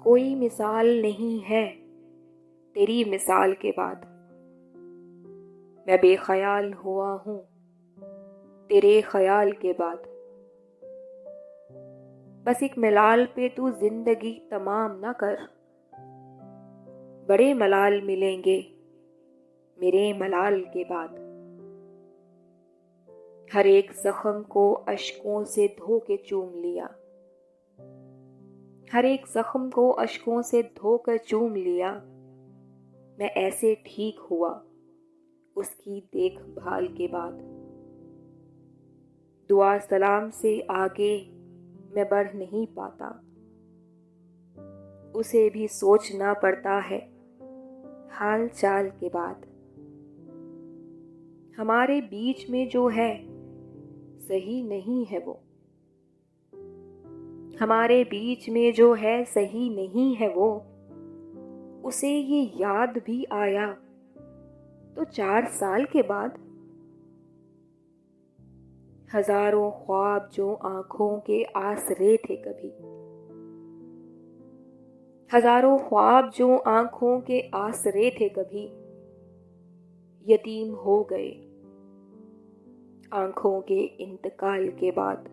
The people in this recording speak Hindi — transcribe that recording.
कोई मिसाल नहीं है तेरी मिसाल के बाद। मैं बेख्याल हुआ हूँ तेरे ख्याल के बाद। बस एक मलाल पे तू जिंदगी तमाम ना कर, बड़े मलाल मिलेंगे मेरे मलाल के बाद। हर एक जख्म को अश्कों से धो के चूम लिया, हर एक जख्म को अश्कों से धोकर चूम लिया। मैं ऐसे ठीक हुआ उसकी देखभाल के बाद। दुआ सलाम से आगे मैं बढ़ नहीं पाता, उसे भी सोचना पड़ता है हाल चाल के बाद। हमारे बीच में जो है सही नहीं है वो, हमारे बीच में जो है सही नहीं है वो। उसे ये याद भी आया तो 4 साल के बाद। हजारों ख्वाब जो आंखों के आसरे थे कभी, हजारों ख्वाब जो आंखों के आसरे थे कभी, यतीम हो गए आंखों के इंतकाल के बाद।